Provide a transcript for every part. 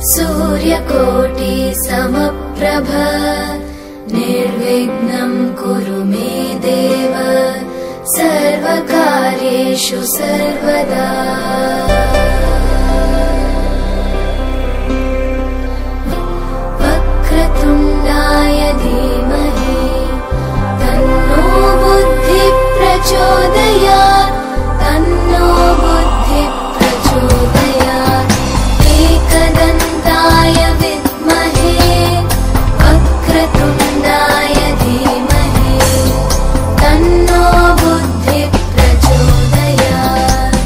सूर्यकोटि समप्रभ निर्विघ्नं कुरु मे देव सर्वकार्येषु सर्वदा। वक्रतुण्डाय धीमहि तन्नो बुद्धिः प्रचोदयात् तन्नो बुद्धिः प्रचोदयात्। एकदन्ताय विद्महे वक्रतुण्डाय धीमहि तन्नो बुद्धिः प्रचोदयात्।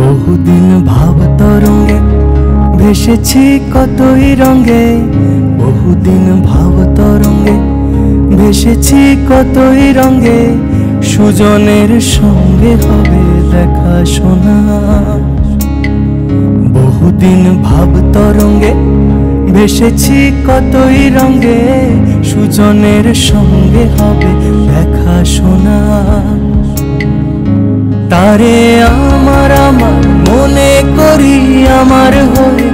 বহুদিন ভাব তরঙ্গে ভেসেছি কতই রঙে, বহুদিন ভাব তরঙ্গে ভেসেছি কতই রঙে, সুজনের সঙ্গে হবে দেখা শোনা। বহুদিন ভাব তরঙ্গে ভেসেছি কতই রঙে, সুজনের সঙ্গে হবে দেখা শোনা। তারে আমার আমার মনে করি আমার হয়ে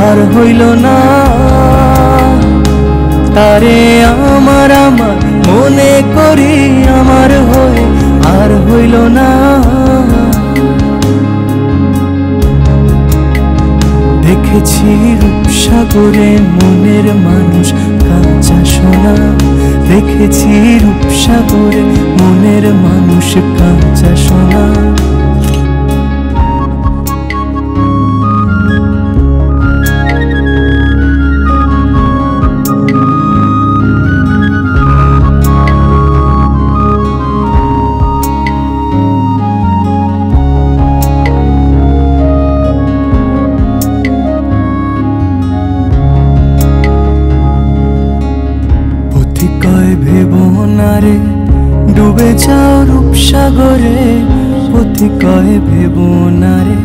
আর হইল না, তারে আমার আমার মনে করি আমার হয়ে আর হইল না। দেখেছি রূপসাগরে মনের মানুষ কাঁচা সোনা, দেখেছি রূপসাগরে মনের মানুষ কাঁচা সোনা। ডুবে যাও রূপসাগরে পথি কয় ভেবো না রে,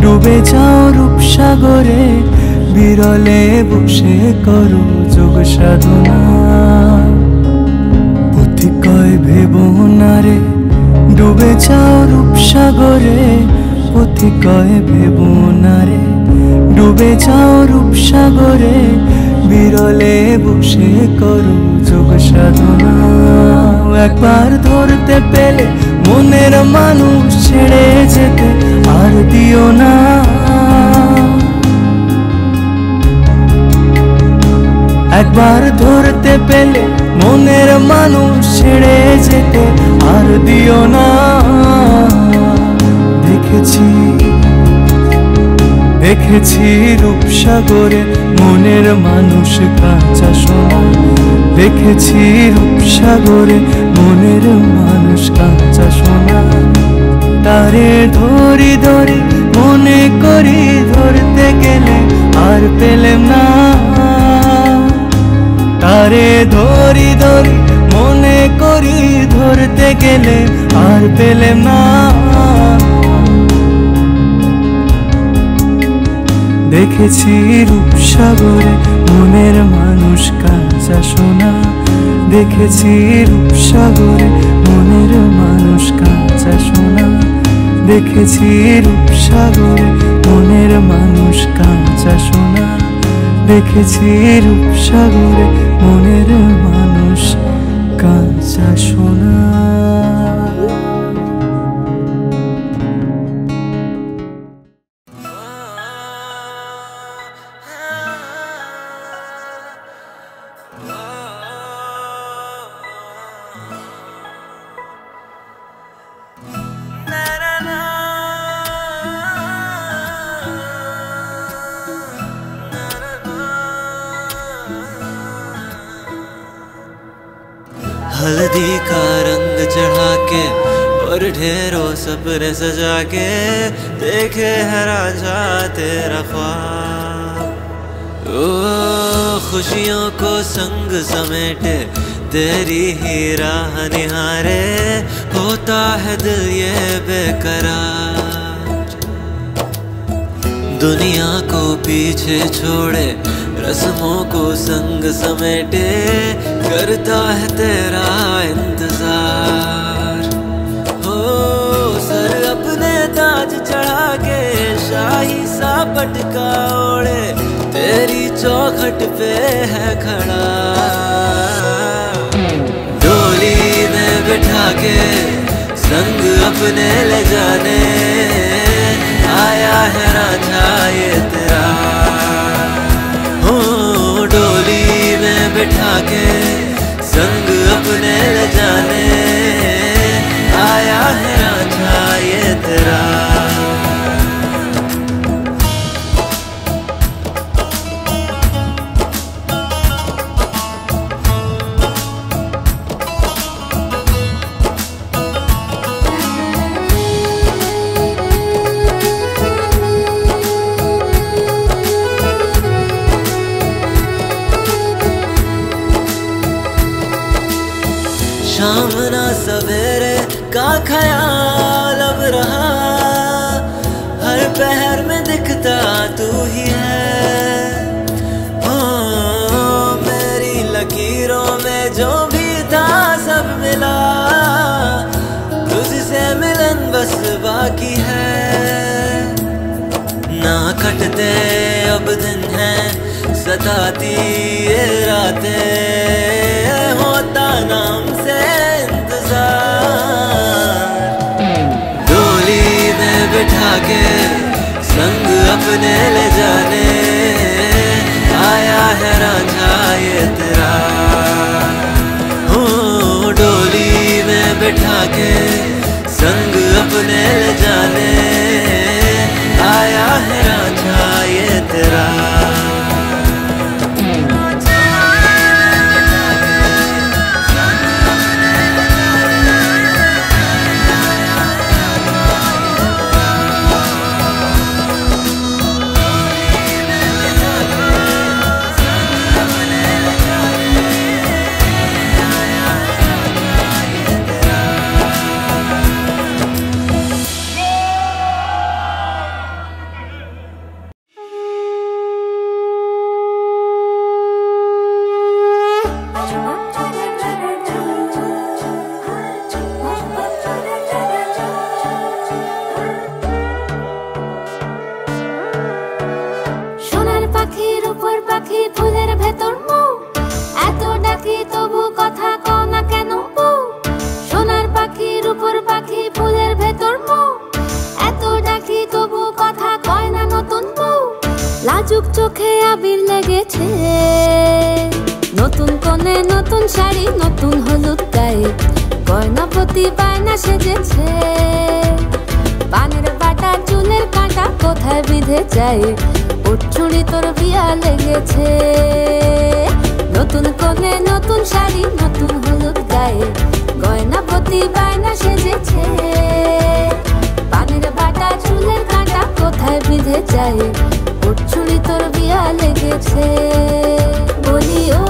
ডুবে যাও রূপসাগরে বিরলে বসে করো যোগ সাধনা। পথি কয় ভেবো না রে, ডুবে যাও রূপসাগরে পথি কয় ভেবো না রে, ডুবে যাও রূপসাগরে বিরলে বসে করো যোগ সাধনা। একবার ধরতে পেলে মনের মানুষ ছেড়ে যেতে আর দিও না, একবার ধরতে পেলে মনের মানুষ ছেড়ে যেতে আর দিও না। দেখেছি দেখেছি রূপসাগরে মনের মানুষ কাঁচা সোনা, দেখেছি রূপসাগরে মনের মানুষ কাঁচা সোনা। তারে ধরি ধরি মনে করি ধরতে গেলে আর পেলেম না, তারে ধরি ধরি মনে করি ধরতে গেলে আর পেলেম না। দেখেছি রূপসাগরে মনের মানুষ কাঁচা সোনা, দেখেছি রূপসাগরে মনের মানুষ কাঁচা সোনা, দেখেছি রূপসাগরে মনের মানুষ কাঁচা সোনা, দেখেছি রূপসাগরে মনের মানুষ কাঁচা সোনা। हल्दी का रंग चढ़ा के और ढेरों सपने सजा के देखे है राजा तेरा ख्वाब। ओ खुशियों को संग समेटे तेरी ही राह निहारे, होता है दिल ये बेकरार। दुनिया को पीछे छोड़े रस्मों को संग समेटे, करता है तेरा इंतजार। हो सर अपने ताज चढ़ा के शाही सा पटका ओढ़े, तेरी चौखट पे है खड़ा। डोली में बिठा के संग अपने ले जाने, आया है रांझा ये तेरा। हो डोली में बिठा के संग अपने ले जाने, आया है रांझा ये तेरा। शाम ना सवेरे का ख्याल अब रहा, हर पहर में दिखता तू ही है। ओ मेरी लकीरों में जो भी था सब मिला, तुझसे मिलन बस बाकी है। ना कटते अब दिन हैं सताती ये रातें, होता नाम से इंतजार। डोली में बिठा के संग अपने ले जाने, आया है रांझा ये तेरा। हो डोली में बिठा के संग अपने ले जाने, आया है रांझा ये तेरा। লাজুক চোখে আবির লেগেছে, নতুন কোণে নতুন শাড়ি নতুন হলুদ গায়ে, গয়নাপতি বায়না সেজেছে। পানের বাটা চুলের কাঁটা কোথায় বিঁধে যায়, ওর চুড়ি তোর বিয়া লেগেছে। নতুন কোণে নতুন শাড়ি নতুন হলুদ গায়ে, গয়নাপতি বায়না সেজেছে। পানের বাটা চুলের কাঁটা কোথায় বিঁধে যায়, ওর চুড়ি তোর বিয়া লেগেছে। বলি ও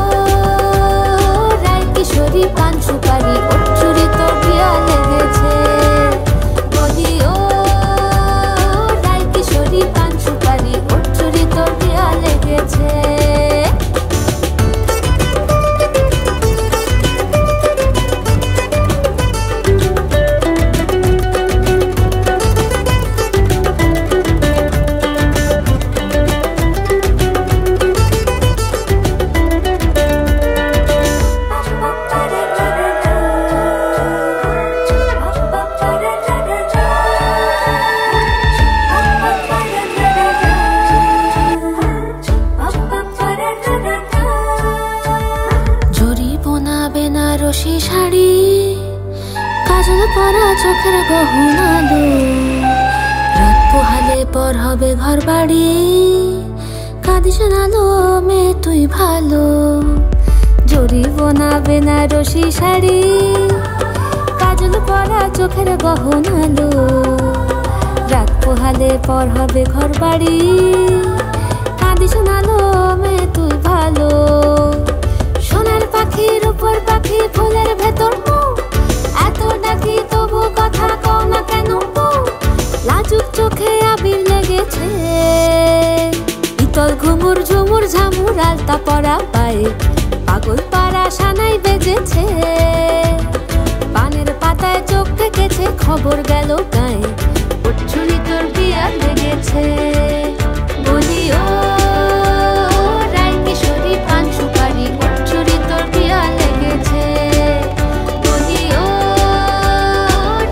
রায় কিশোরী পান সুপারি, ওর চুড়ি তোর বিয়া লেগেছে। বলি ও রায় কিশোরী পান সুপারি, ওর চুড়ি তোর বিয়া লেগেছে। বেনারসি শাড়ি, কাজল পরা চোখের গহনালো, রাত পোহালে পর হবে ঘর বাড়ি, কাঁদিস নালো মেয়ে তুই ভালো। জরি বোনা বেনারসি শাড়ি, কাজল পরা চোখের গহনালো, রাত পোহালে পর হবে ঘর বাড়ি, নদী শোনালো মেয়ে তুই ভালো, সোনার পাখির উপর পাখি ফুলের ভেতর এত ডাকি তবু কথা কও না কেন, লাজুক চোখে আবির লেগেছে, ইতল ঘুমুর ঝুমুর ঝামুর আলতা পরা পায়ে পাগল পাড়া সানাই বেজেছে, পানের পাতায় চোখ থেকেছে খবর গেল গায়ে, উচ্ছুরি তোর বিয়া লেগেছে। বলি ও রায় কিশোরী পান সুপারি উচ্ছুরি তোর বিয়া লেগেছে, বলি ও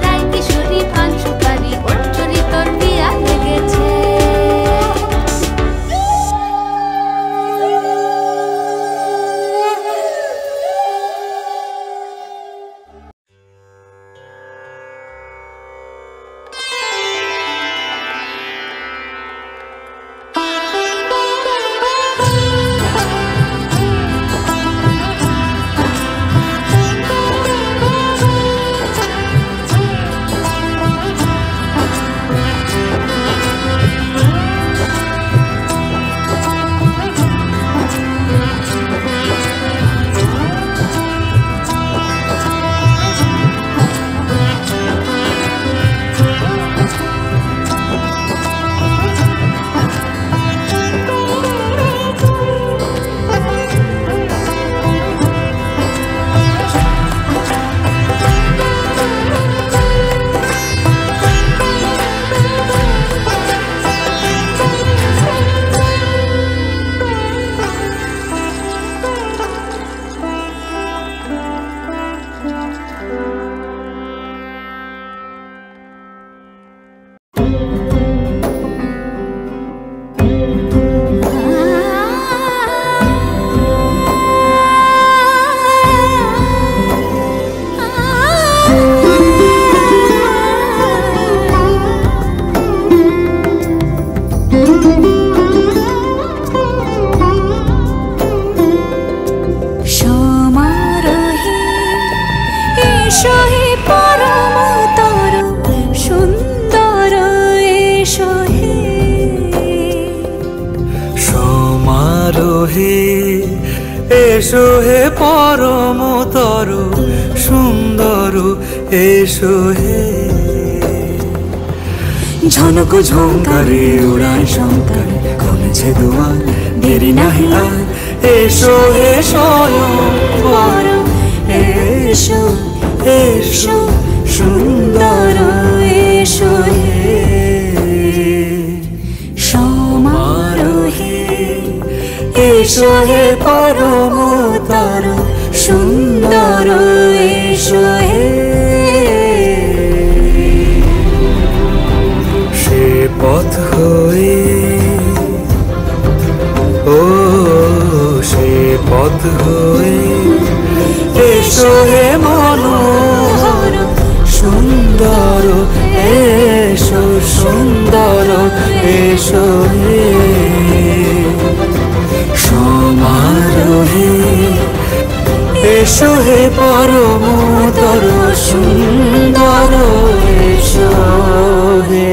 রায় কিশোরী পান সুপারি উচ্ছুরি তোর বিয়া লেগেছে। এসো হে পরমতর সুন্দর এসো হে, ঝনক ঝঙ্কারে উড়ায় শঙ্কারে কমেছে দুয়ার দেরি নাহি আর, এসো হে স্বয়ং পরম এসো এসো সুন্দর এসো হে, সমারোহে এসো হে পরমতর সুন্দর এসো হে, সে পথ হয়ে ও সে পথ হয়ে এসো হে মনোহর সুন্দর এসো সুন্দর এসো হে, সমারোহে এসো হে পরমতর সুন্দর এসো হে।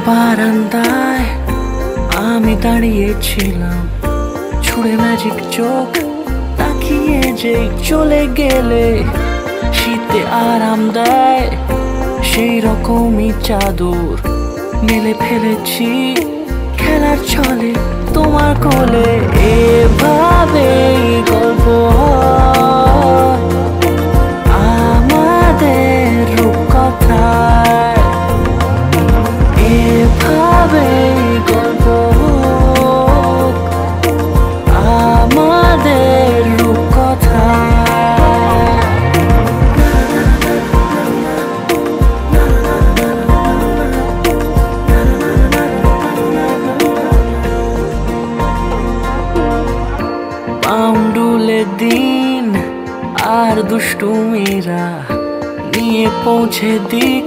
বারান্দায় আমি দাঁড়িয়েছিলাম, ছুড়ে ম্যাজিক চোখ তাকিয়ে যে চলে গেলে, শীতে আরাম দেয় সেই রকমই চাদর মেলে ফেলেছি খেলার ছলে তোমার কোলে, এভাবে গল্প আমাদের রূপকথায়, এভাবে গল্প আমাদের রূপকথায়। পাউন্ডুলে দিন আর দুষ্টুমিরা নিয়ে পৌঁছে দিক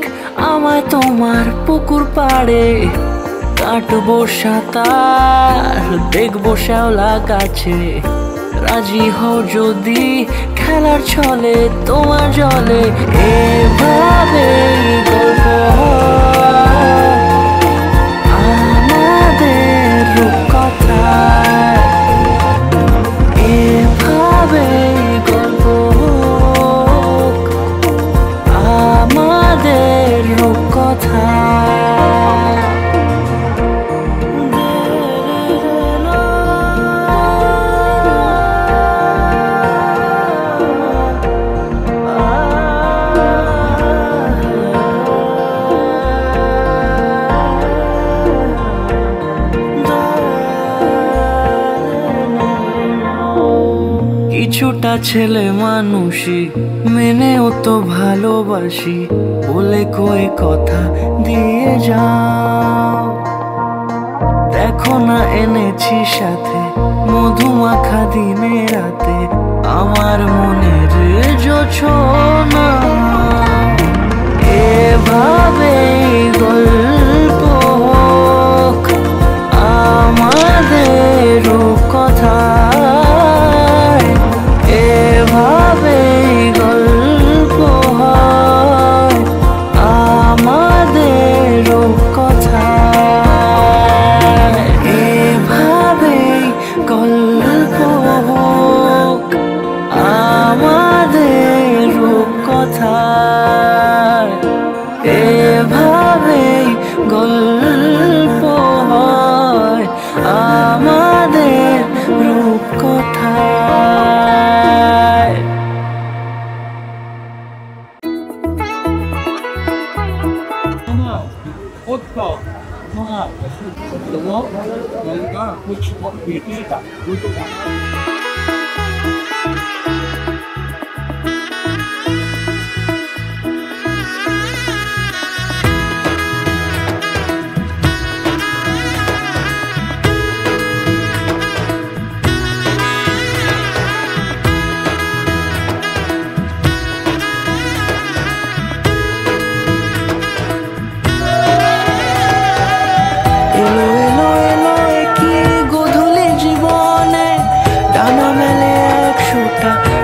আমায় তোমার পুকুর পাড়ে। কাটবো সাঁতার, দেখবো শ্যাওলা গাছে, রাজি হও যদি খেলার ছলে তোমার জলে। এভাবে গল্প আমাদের রূপকথায়, এভাবে গল্প আমাদের রূপকথায়। কিছুটা ছেলে মানুষই মেনেও তো ভালোবাসি, বলে কয়ে কথা দিয়ে যাও। দেখো না এনেছি সাথে মধুমাখা দিনে রাতে, আমার মনের জোছনা। এভাবে গল্প হোক আমাদের রূপকথায়, এভাবে গল্প হয় আমাদের রূপকথায়, এভাবে গল্প হোক আমাদের রূপকথায়, এভাবে গল্প হয় আমাদের রূপকথায়।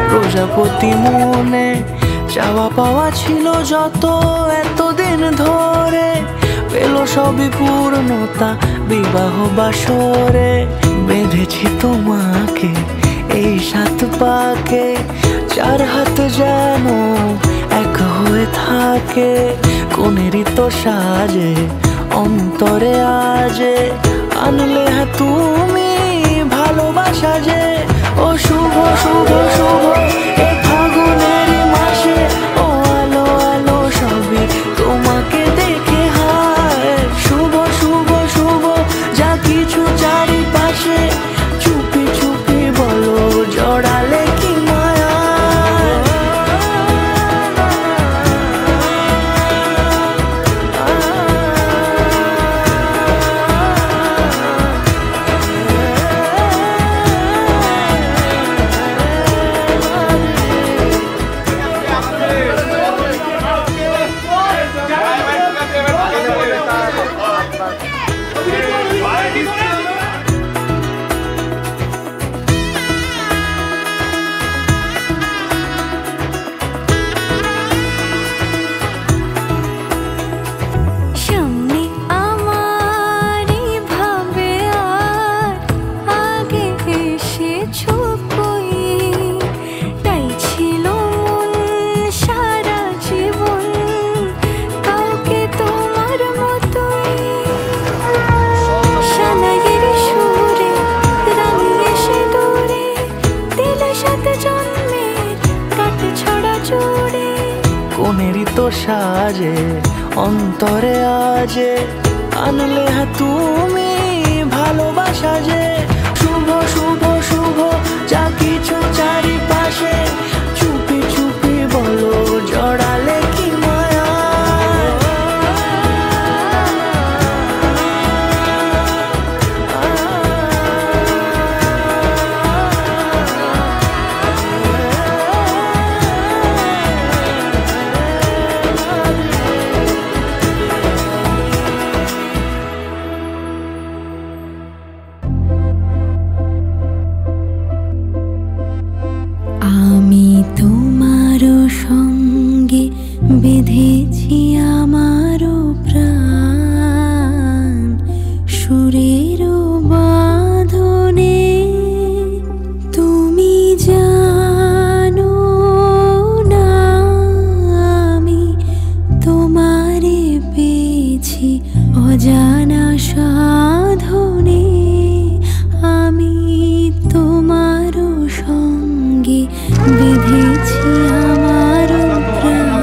প্রজাপতি মনে চাওয়া পাওয়া ছিল যত এতদিন ধরে, পেল সবই পূর্ণতা বিবাহ বাসরে। বেঁধেছি তোমাকে এই 7 পাকে, 4 হাত যেন এক হয়ে থাকে। কোনেরই তো সাজে অন্তরে আজে, আনলে হ্যাঁ তুমি ভালোবাসা যে। ও শুভ শুভ শুভ এ ফাগুনের মাসে, ও আলো আলো সবই তোমাকে দেখে হায়। শুভ শুভ শুভ যা কিছু চারিপাশে, চুপি চুপি বলো জড়ালে কি মায়া। কোনেরই তো সাজে অন্তরে আজে, আনলে হ্যাঁ তুমি ভালোবাসা যে। শুভ শুভ শুভ যা কিছু চারিপাশে, চুপি চুপি বলো জড়ালে কি মায়া। বেঁধেছি আমারও প্রাণ সুরেরও বাঁধনে। তুমি জানো না আমি তোমারে পেয়েছি অজানা সাধনে। আমি তোমারও সঙ্গে বেঁধেছি আমারও প্রাণ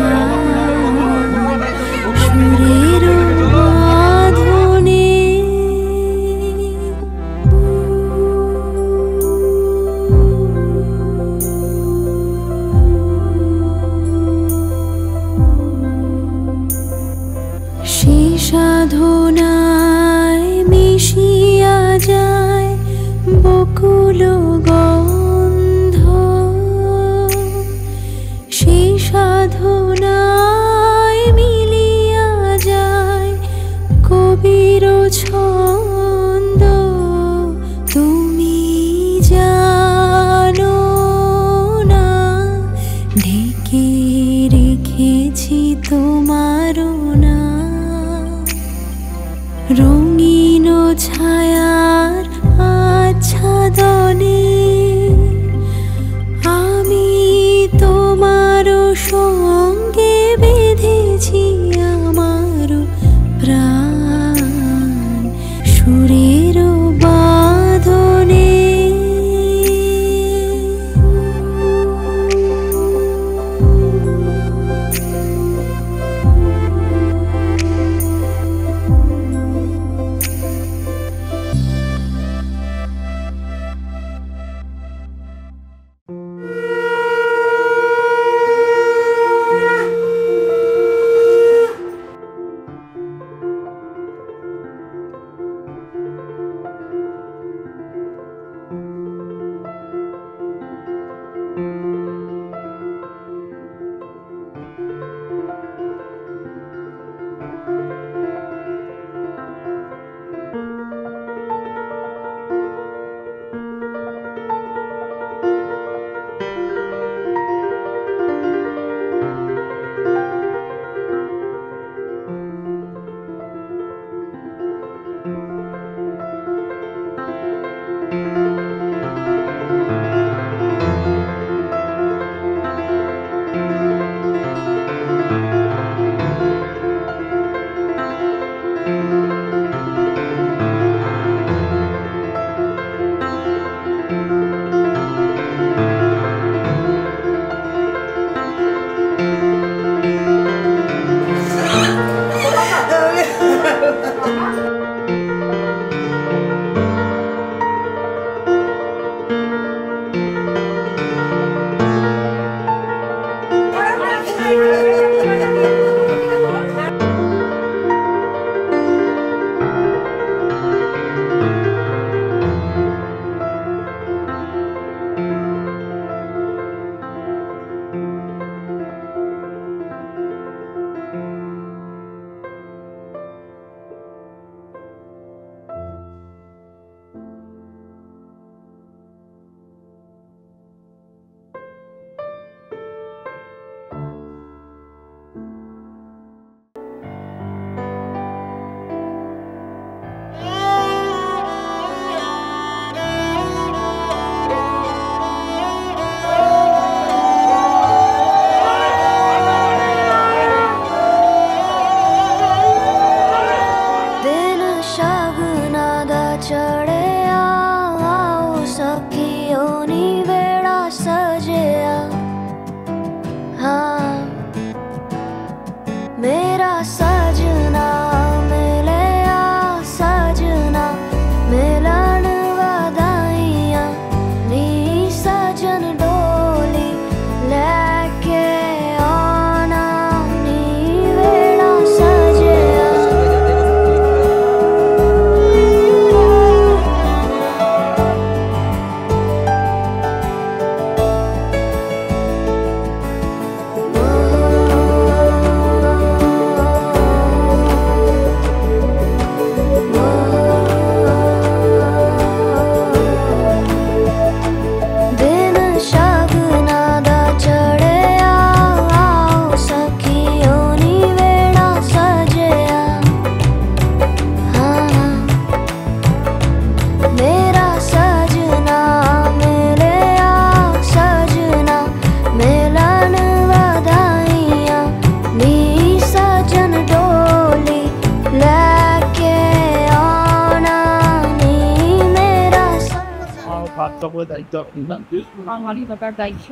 বাঙালি ব্যাপার দায়িত্ব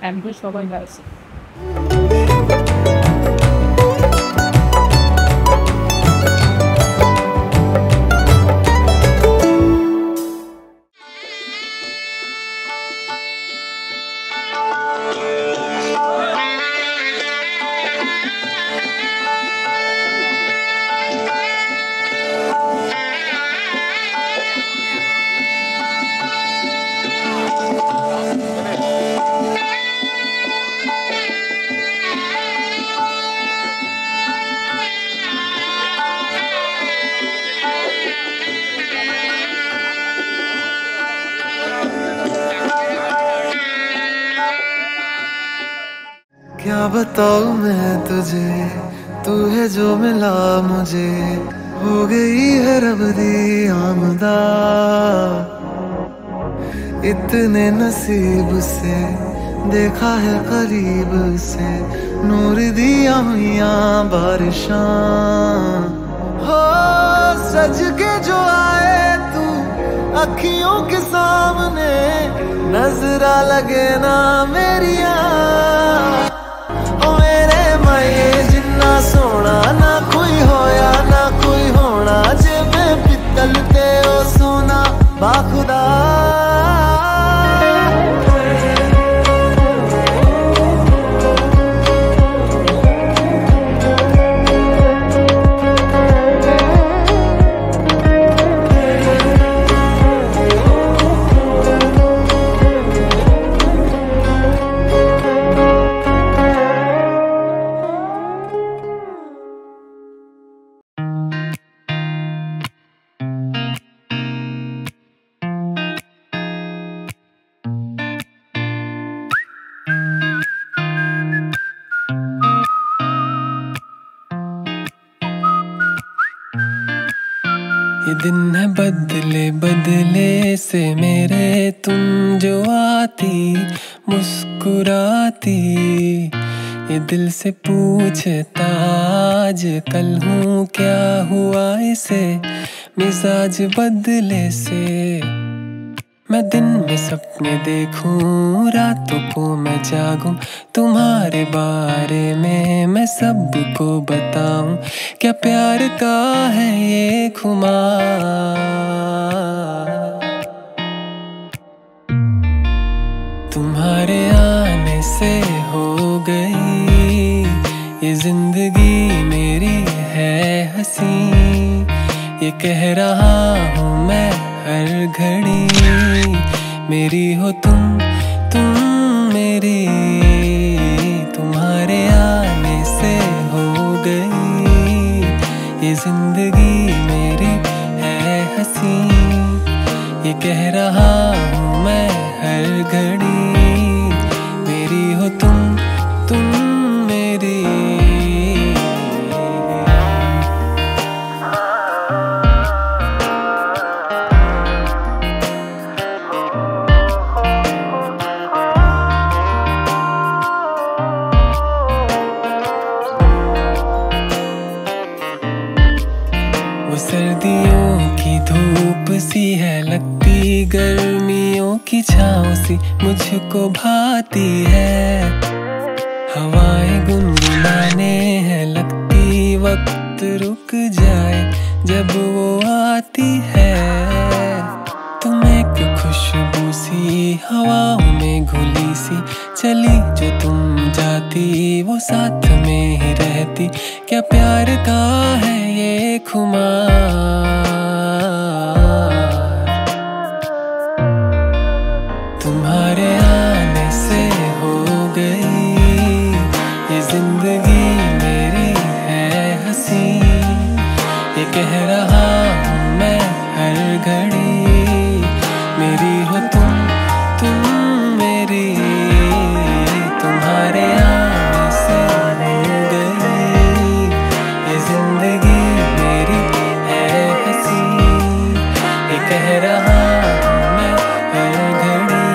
এমনি সবাই আছে। क्या बताऊं मैं तुझे, तू है जो मिला मुझे, हो गई है रब दी आमदा। इतने नसीब से देखा है करीब से, नूर दिया हुआ बारिशां। हो सज के जो आए तू अखियों के सामने, नजरा लगे ना मेरिया। जिन्ना सोना ना कोई होया ना कोई होना, जे मैं पित्तल ते ओ सोना बाखुदा। ये दिन है बदले बदले से मेरे, तुम जो आती मुस्कुराती, ये दिल से पूछता आज कल हूँ क्या हुआ इसे, मिजाज बदले से। मैं दिन में सपने देखूं, रातों को मैं जागूं, तुम्हारे बारे में मैं सबको बताऊं, क्या प्यार का है ये खुमार। तुम्हारे आने से हो गई ये जिंदगी मेरी है हंसी, ये कह रहा हूँ मैं हर घड़ी, मेरी हो तुम मेरी। तुम्हारे आने से हो गई ये जिंदगी मेरी है हंसी, ये कह रहा हूँ मैं हर घड़ी, मेरी हो तुम मेरी। सर्दियों की धूप सी है लगती, गर्मियों की छाँव सी मुझको भाती है, हवाएं गुनगुनाने हैं लगती, वक्त रुक जाए जब वो आती है। तुम एक खुशबू सी हवाओं में घुली सी, चली जो तुम जाती वो साथ में ही रहती, क्या प्यार का है ये खुमार। तुम्हारे आने से हो गई ये जिंदगी मेरी है हंसी, ये कह रहा हूँ मैं हर घड़ी, मेरी हो तुम मेरी। तुम्हारे आने से हो गई ये जिंदगी मेरी है हंसी, ये कह रहा हूँ मैं हर घड़ी,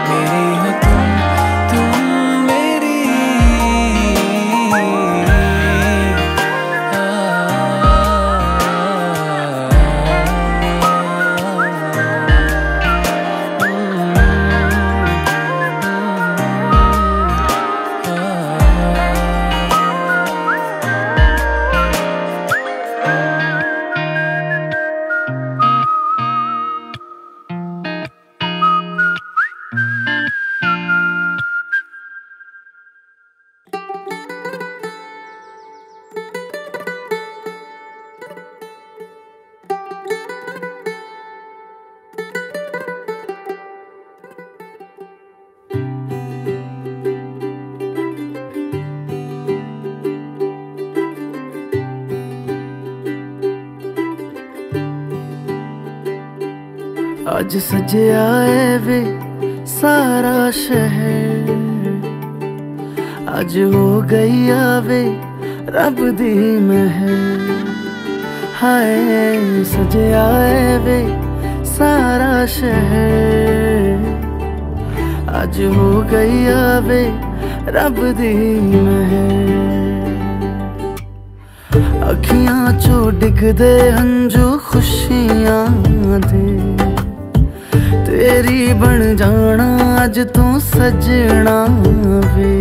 मेरी हो तुम। आज सजया है वे सारा शहर, आज हो गई आवे रब दी महर। हाय सजया है वे सारा शहर, आज हो गई आवे रब दी महर। अखियां चो डिगदे हंजू खुशियां दे, तेरी बन जाना अज तू सजना वे।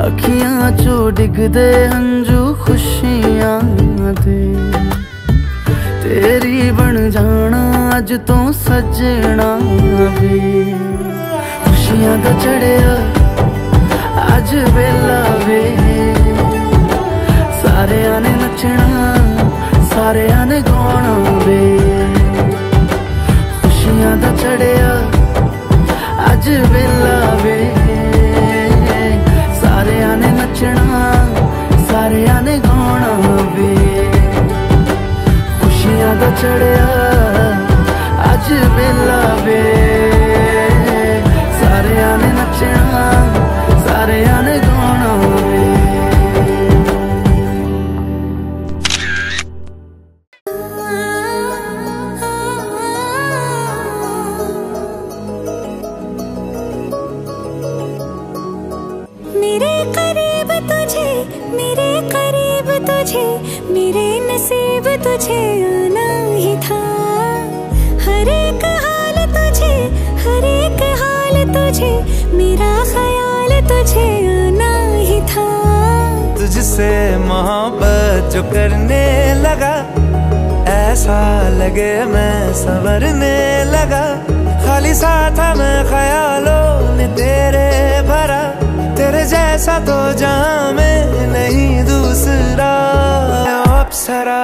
अखियां चो डिगदे हंजू खुशियां दे, तेरी बन जाना अज तू सजना वे। खुशियां दा चढ़िया अज वेला वे, सारेयां ने नचना सारेयां ने गाना वे। खुशियां दा चढ़िया अज वेला वे, सारेयां ने नचना सारेयां ने गाना वे। खुशियां दा चढ़िया अज वेला वे, सारेयां ने नचना सारेयां ने गाना वे। मेरे करीब तुझे, मेरे करीब तुझे, मेरे नसीब तुझे आना ही था। हर एक हाल तुझे, हर एक हाल तुझे, मेरा ख्याल तुझे आना ही था। तुझसे मोहब्बत जो करने लगा, ऐसा लगे मैं संवरने लगा। खाली सा था मैं ख्यालों ने तेरे भरा, तेरे जैसा तो जहां में नहीं दूसरा। अप्सरा